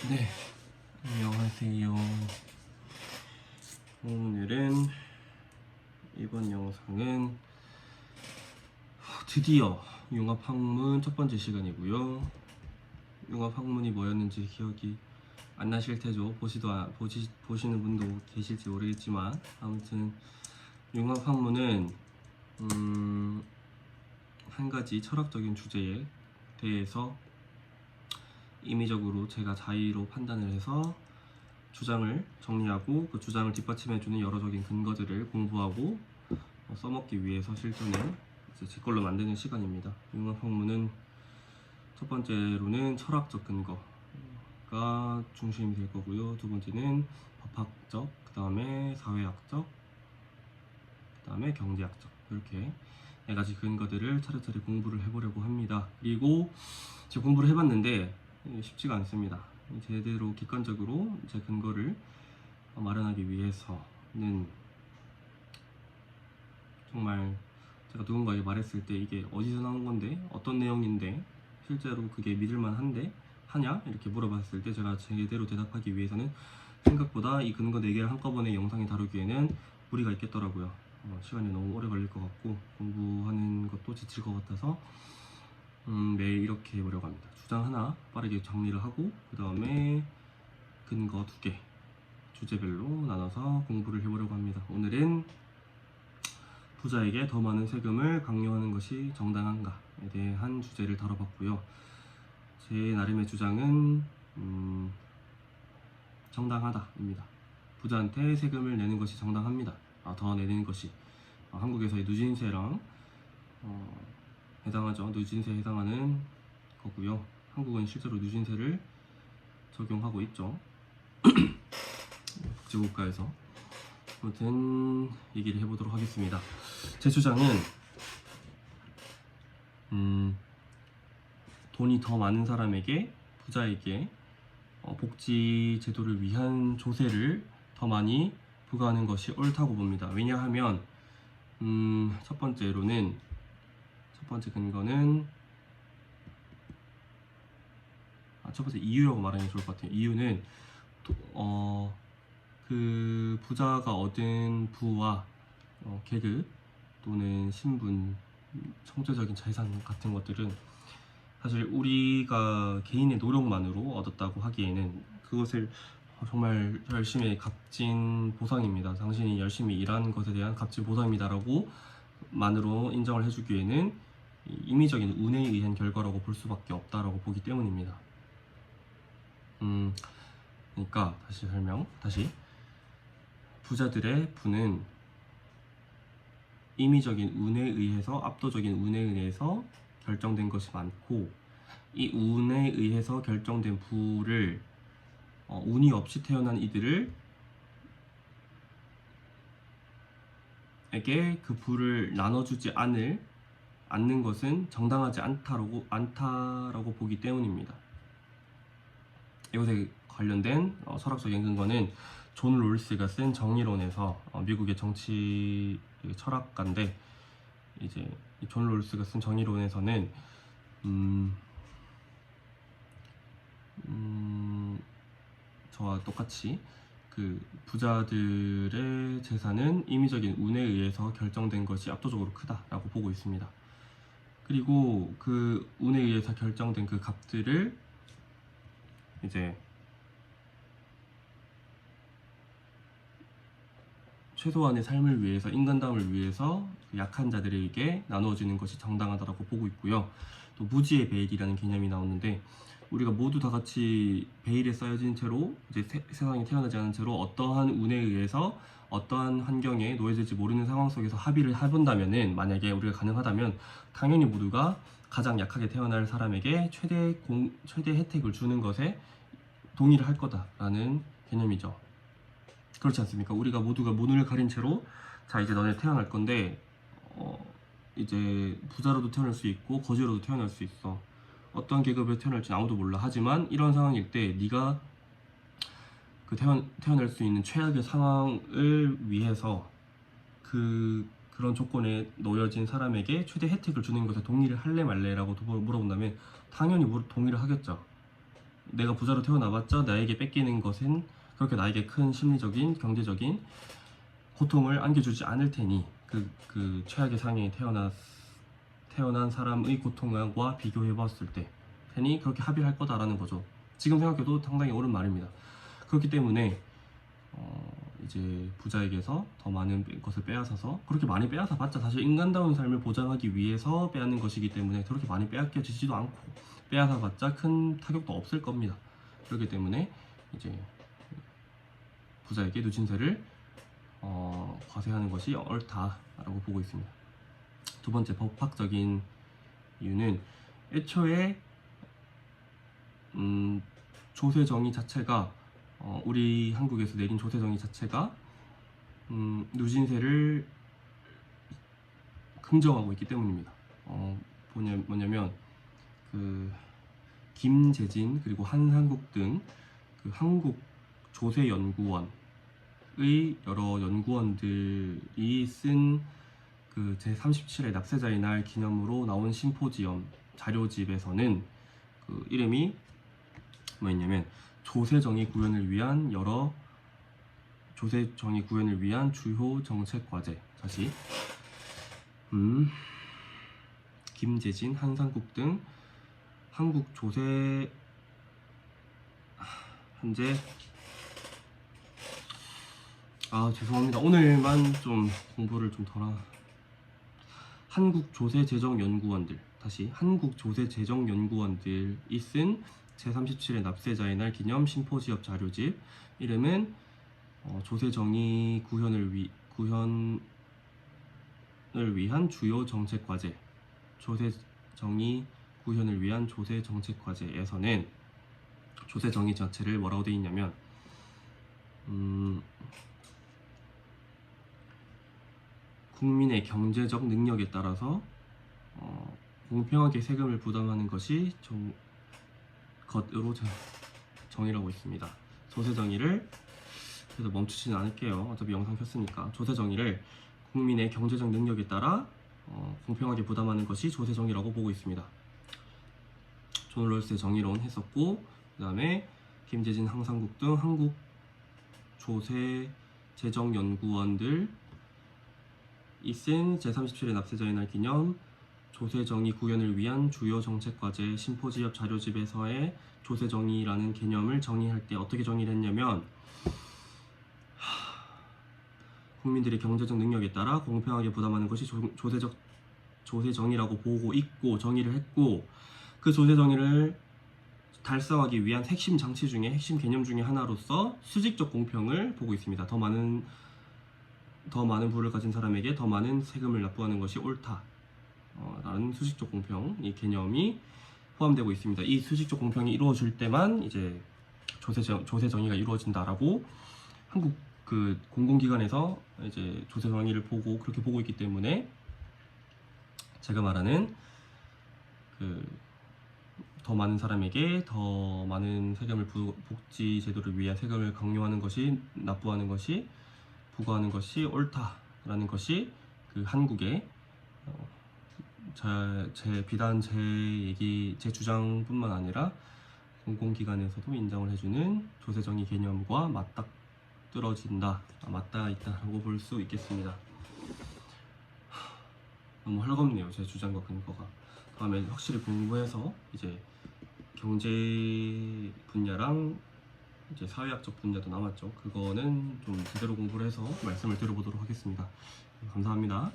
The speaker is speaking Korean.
네, 안녕하세요. 오늘은 이번 영상은 드디어 융합학문 첫 번째 시간이고요. 융합학문이 뭐였는지 기억이 안 나실 테죠. 보시는 분도 계실지 모르겠지만 아무튼 융합학문은 한 가지 철학적인 주제에 대해서 임의적으로 제가 자의로 판단을 해서 주장을 정리하고 그 주장을 뒷받침해주는 여러적인 근거들을 공부하고 써먹기 위해서 실전에 제 걸로 만드는 시간입니다. 융합학문은 첫 번째로는 철학적 근거가 중심이 될 거고요. 두 번째는 법학적, 그 다음에 사회학적, 그 다음에 경제학적, 이렇게 네 가지 근거들을 차례차례 공부를 해보려고 합니다. 그리고 제가 공부를 해봤는데 쉽지가 않습니다. 제대로 객관적으로 제 근거를 마련하기 위해서는 정말 제가 누군가에게 말했을 때 이게 어디서 나온 건데 어떤 내용인데 실제로 그게 믿을만 한데 하냐 이렇게 물어봤을 때 제가 제대로 대답하기 위해서는 생각보다 이 근거 4개를 한꺼번에 영상에 다루기에는 무리가 있겠더라고요. 시간이 너무 오래 걸릴 것 같고 공부하는 것도 지칠 것 같아서 매일 이렇게 해보려고 합니다. 주장 하나 빠르게 정리를 하고 그 다음에 근거 2개 주제별로 나눠서 공부를 해보려고 합니다. 오늘은 부자에게 더 많은 세금을 강요하는 것이 정당한가에 대한 주제를 다뤄봤고요. 제 나름의 주장은 정당하다입니다. 부자한테 세금을 내는 것이 정당합니다. 더 내는 것이 한국에서의 누진세랑 해당하죠. 누진세에 해당하는 거고요. 한국은 실제로 누진세를 적용하고 있죠. 복지국가에서. 아무튼 얘기를 해보도록 하겠습니다. 제 주장은 돈이 더 많은 사람에게, 부자에게 복지 제도를 위한 조세를 더 많이 부과하는 것이 옳다고 봅니다. 왜냐하면 첫 번째 근거는 첫 번째 이유라고 말하는 게 좋을 것 같아요. 이유는 그 부자가 얻은 부와 계급 또는 신분, 총체적인 재산 같은 것들은 사실 우리가 개인의 노력만으로 얻었다고 하기에는 그것을 정말 열심히 값진 보상입니다. 당신이 열심히 일한 것에 대한 값진 보상입니다라고 만으로 인정을 해주기에는 임의적인 운에 의한 결과라고 볼 수밖에 없다라고 보기 때문입니다. 그러니까 다시 부자들의 부는 임의적인 운에 의해서 압도적인 운에 의해서 결정된 것이 많고 이 운에 의해서 결정된 부를 운이 없이 태어난 이들을 에게 그 부를 나눠주지 않는 것은 정당하지 않다라고 보기 때문입니다. 이것에 관련된 철학적인 근거는 존 롤스가 쓴 정의론에서 미국의 정치 철학가인데 이제 존 롤스가 쓴 정의론에서는 저와 똑같이 그 부자들의 재산은 임의적인 운에 의해서 결정된 것이 압도적으로 크다라고 보고 있습니다. 그리고 그 운에 의해서 결정된 그 값들을 이제 최소한의 삶을 위해서, 인간다움을 위해서 약한 자들에게 나누어지는 것이 정당하다고 보고 있고요. 또 무지의 베일이라는 개념이 나오는데 우리가 모두 다 같이 베일에 쌓여진 채로 이제 세상에 태어나지 않은 채로 어떠한 운에 의해서 어떠한 환경에 놓여질지 모르는 상황 속에서 합의를 해본다면은, 만약에 우리가 가능하다면 당연히 모두가 가장 약하게 태어날 사람에게 최대 혜택을 주는 것에 동의를 할 거다라는 개념이죠. 그렇지 않습니까? 우리가 모두가 문을 가린 채로 자 이제 너네 태어날 건데 이제 부자로도 태어날 수 있고 거지로도 태어날 수 있어. 어떤 계급에 태어날지 아무도 몰라. 하지만 이런 상황일 때 네가 그 태어날 수 있는 최악의 상황을 위해서 그런 조건에 놓여진 사람에게 최대 혜택을 주는 것에 동의를 할래 말래라고 물어본다면 당연히 동의를 하겠죠. 내가 부자로 태어나봤자 나에게 뺏기는 것은 그렇게 나에게 큰 심리적인 경제적인 고통을 안겨주지 않을 테니 그 최악의 상황에 태어난 사람의 고통과 비교해 봤을 때 테니 그렇게 합의를 할 거다라는 거죠. 지금 생각해도 상당히 옳은 말입니다. 그렇기 때문에 이제 부자에게서 더 많은 것을 빼앗아서, 그렇게 많이 빼앗아 봤자 사실 인간다운 삶을 보장하기 위해서 빼앗는 것이기 때문에 그렇게 많이 빼앗겨지지도 않고 빼앗아 봤자 큰 타격도 없을 겁니다. 그렇기 때문에 이제 부자에게 누진세를 과세하는 것이 옳다라고 보고 있습니다. 두 번째 법학적인 이유는 애초에 조세정의 자체가 우리 한국에서 내린 조세정의 자체가 누진세를 긍정하고 있기 때문입니다. 뭐냐면 그 김재진 그리고 한상국 등 그 한국 조세연구원의 여러 연구원들이 쓴 그 제37회 납세자의 날 기념으로 나온 심포지엄 자료집에서는 그 이름이 뭐였냐면 조세정의 구현을 위한 주요 정책 과제. 다시 김재진, 한상국 등 한국 조세 현재 죄송합니다. 오늘만 좀 공부를 좀 덜 한국조세재정연구원들, 다시 한국조세재정연구원들이 쓴 제37회 납세자의 날 기념 심포지엄 자료집. 이름은 조세정의 구현을 위한 주요 정책 과제. 조세정의 구현을 위한 조세 정책 과제에서는 조세정의 자체를 뭐라고 되어 있냐면 국민의 경제적 능력에 따라서 공평하게 세금을 부담하는 것이 것으로 정의라고 있습니다. 조세정의를 그래서 멈추지는 않을게요. 어차피 영상 켰으니까. 조세정의를 국민의 경제적 능력에 따라 공평하게 부담하는 것이 조세정의라고 보고 있습니다. 존 롤스의 정의론 했었고, 그 다음에 김재진, 한상국 등 한국 조세재정연구원들이 쓴 제37회 납세자의 날 기념 조세정의 구현을 위한 주요 정책과제 심포지엄 자료집에서의 조세정의라는 개념을 정의할 때 어떻게 정의를 했냐면, 국민들의 경제적 능력에 따라 공평하게 부담하는 것이 조세정의라고 보고 있고, 정의를 했고, 그 조세정의를 달성하기 위한 핵심 장치 중에 핵심 개념 중에 하나로서 수직적 공평을 보고 있습니다. 더 많은 부를 가진 사람에게 더 많은 세금을 납부하는 것이 옳다 라는 수직적 공평, 이 개념이 포함되고 있습니다. 이 수직적 공평이 이루어질 때만 이제 조세정의가 이루어진다라고 한국 그 공공기관에서 이제 조세정의를 그렇게 보고 있기 때문에, 제가 말하는 더 많은 사람에게 더 많은 세금을 복지 제도를 위한 세금을 강요하는 것이, 납부하는 것이, 부과하는 것이 옳다라는 것이 그 한국의 비단 제 주장뿐만 아니라 공공기관에서도 인정을 해주는 조세정의 개념과 맞닿아 있다라고 볼 수 있겠습니다. 너무 헐겁네요, 제 주장과 근거가. 다음에 확실히 공부해서 이제 경제 분야랑 이제 사회학적 분야도 남았죠. 그거는 좀 제대로 공부를 해서 말씀을 드려보도록 하겠습니다. 감사합니다.